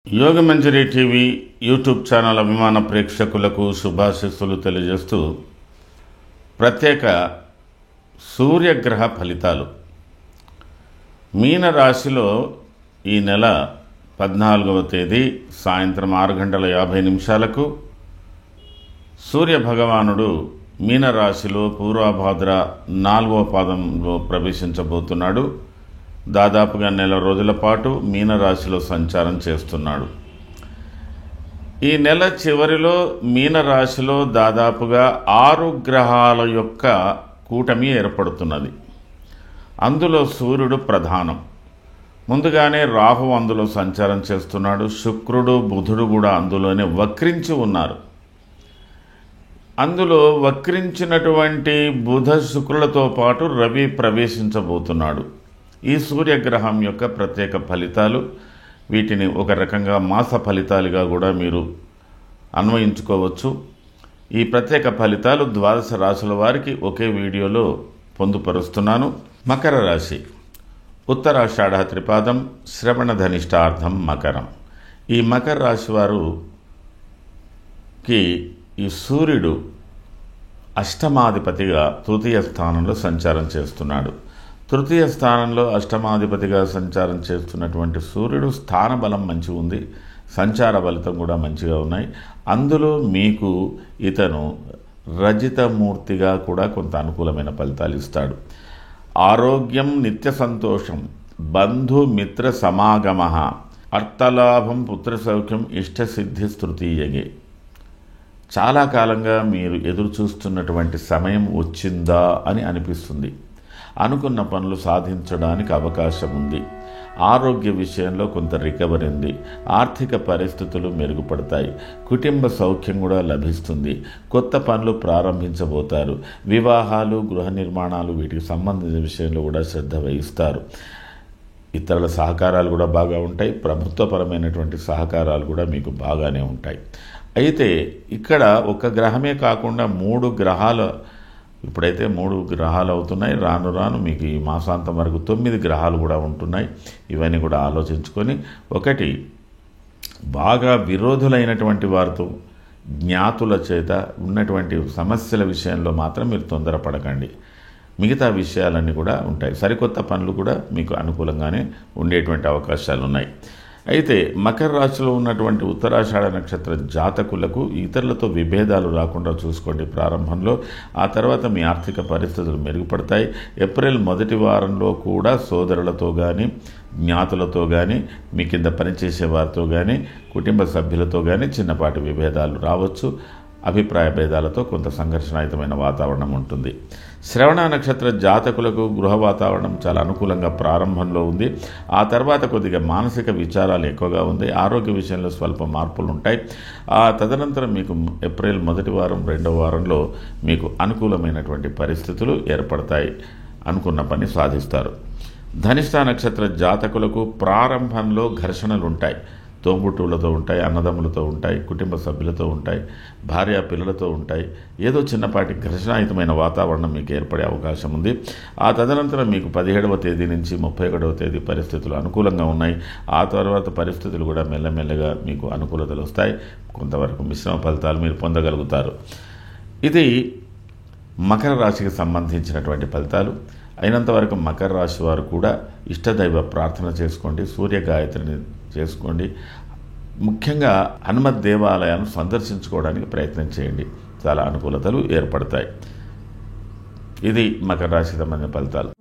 Yogamanjari TV YouTube channel అభిమాన ప్రేక్షకులకు శుభాశీస్సులు తెలియజేస్తూ ప్రత్యేక సూర్యగ్రహ ఫలితాలు మీన రాశిలో ఈ నెల 14వ తేదీ సాయంత్రం 6:50 సూర్య భగవానుడు మీన రాశిలో పూర్వభాద్ర 4వ పాదంలో ప్రవేశించబోతున్నాడు. దాదాపుగా నెల రోజుల పాటు మీనరాశిలో సంచారం చేస్తున్నాడు. ఈ నెల చివరిలో మీనరాశిలో దాదాపుగా 6 గ్రహాల యొక్క కూటమి ఏర్పడుతున్నది. అందులో సూర్యుడు ప్రధానం. ముందుగానే రాహు అందులో సంచారం చేస్తున్నాడు. శుక్రుడు బుధుడు కూడా అందులోనే వక్రించి ఉన్నారు. అందులో వక్రించినటువంటి బుధ శుక్రులతో పాటు రవి ప్రవేశించబోతున్నాడు. ఈ సూర్యగ్రహం యొక్క ప్రత్యేక ఫలితాలు, వీటిని ఒక రకంగా మాస ఫలితాలుగా కూడా మీరు అన్వయించుకోవచ్చు. ఈ ప్రత్యేక ఫలితాలు 12 రాశుల వారికి ఒకే వీడియోలో పొందుపరుస్తున్నాను. మకర రాశి, ఉత్తరాషాఢ త్రిపాదం, శ్రవణ ధనిష్టార్థం మకరం. ఈ మకర రాశి వారికి ఈ సూర్యుడు అష్టమాధిపతిగా తృతీయ స్థానంలో సంచారం చేస్తున్నాడు. తృతీయ స్థానంలో అష్టమాధిపతిగా సంచారం చేస్తున్నటువంటి సూర్యుడు స్థానబలం మంచిగా ఉంది, సంచార ఫలితం కూడా మంచిగా ఉన్నాయి. అందులో మీకు ఇతను రజితమూర్తిగా కూడా కొంత అనుకూలమైన ఫలితాలు ఇస్తాడు. ఆరోగ్యం, నిత్య సంతోషం, బంధుమిత్ర సమాగమ, అర్థలాభం, పుత్రసౌఖ్యం, ఇష్టసిద్ధి తృతీయగే. చాలా కాలంగా మీరు ఎదురు చూస్తున్నటువంటి సమయం వచ్చిందా అని అనిపిస్తుంది. అనుకున్న పనులు సాధించడానికి అవకాశం ఉంది. ఆరోగ్య విషయంలో కొంత రికవరీ ఉంది. ఆర్థిక పరిస్థితులు మెరుగుపడతాయి. కుటుంబ సౌఖ్యం కూడా లభిస్తుంది. కొత్త పనులు ప్రారంభించబోతారు. వివాహాలు, గృహ నిర్మాణాలు, వీటికి సంబంధించిన విషయంలో కూడా శ్రద్ధ వహిస్తారు. ఇతరుల సహకారాలు కూడా బాగా ఉంటాయి. ప్రభుత్వపరమైనటువంటి సహకారాలు కూడా మీకు బాగానే ఉంటాయి. అయితే ఇక్కడ ఒక గ్రహమే కాకుండా 3 గ్రహాలు, ఇప్పుడైతే 3 గ్రహాలు అవుతున్నాయి. రాను రాను మీకు ఈ మాసాంతం వరకు 9 గ్రహాలు కూడా ఉంటున్నాయి. ఇవన్నీ కూడా ఆలోచించుకొని, ఒకటి బాగా విరోధులైనటువంటి వారితో, జ్ఞాతుల చేత ఉన్నటువంటి సమస్యల విషయంలో మాత్రం మీరు తొందరపడకండి. మిగతా విషయాలన్నీ కూడా ఉంటాయి. సరికొత్త పనులు కూడా మీకు అనుకూలంగానే ఉండేటువంటి అవకాశాలు ఉన్నాయి. అయితే మకర రాశిలో ఉన్నటువంటి ఉత్తరాషాఢ నక్షత్ర జాతకులకు ఇతరులతో విభేదాలు రాకుండా చూసుకోండి ప్రారంభంలో. ఆ తర్వాత మీ ఆర్థిక పరిస్థితులు మెరుగుపడతాయి. ఏప్రిల్ మొదటి వారంలో కూడా సోదరులతో కానీ, జ్ఞాతులతో కానీ, మీ కింద పనిచేసే వారితో కానీ, కుటుంబ సభ్యులతో కానీ చిన్నపాటి విభేదాలు రావచ్చు. అభిప్రాయ భేదాలతో కొంత సంఘర్షణాయుతమైన వాతావరణం ఉంటుంది. శ్రవణ నక్షత్ర జాతకులకు గృహ వాతావరణం చాలా అనుకూలంగా ప్రారంభంలో ఉంది. ఆ తర్వాత కొద్దిగా మానసిక విచారాలు ఎక్కువగా ఉంది. ఆరోగ్య విషయంలో స్వల్ప మార్పులు ఉంటాయి. ఆ తదనంతరం మీకు ఏప్రిల్ మొదటి వారం, 2వ వారంలో మీకు అనుకూలమైనటువంటి పరిస్థితులు ఏర్పడతాయి. అనుకున్న పని సాధిస్తారు. ధనిష్ట నక్షత్ర జాతకులకు ప్రారంభంలో ఘర్షణలు ఉంటాయి. తోబుట్టువులతో ఉంటాయి, అన్నదమ్ములతో ఉంటాయి, కుటుంబ సభ్యులతో ఉంటాయి, భార్య పిల్లలతో ఉంటాయి. ఏదో చిన్నపాటి ఘర్షణాయుతమైన వాతావరణం మీకు ఏర్పడే అవకాశం ఉంది. ఆ తదనంతరం మీకు 17వ తేదీ నుంచి 31వ తేదీ పరిస్థితులు అనుకూలంగా ఉన్నాయి. ఆ తర్వాత పరిస్థితులు కూడా మెల్లమెల్లగా మీకు అనుకూలతలు వస్తాయి. కొంతవరకు మిశ్రమ ఫలితాలు మీరు పొందగలుగుతారు. ఇది మకర రాశికి సంబంధించినటువంటి ఫలితాలు. అయినంతవరకు మకర రాశి వారు కూడా ఇష్టదైవ ప్రార్థన చేసుకోండి, సూర్య గాయత్రిని చేసుకోండి. ముఖ్యంగా హనుమత్ దేవాలయాలను సందర్శించుకోవడానికి ప్రయత్నం చేయండి. చాలా అనుకూలతలు ఏర్పడతాయి. ఇది మకర రాశికి సంబంధించిన ఫలితాలు.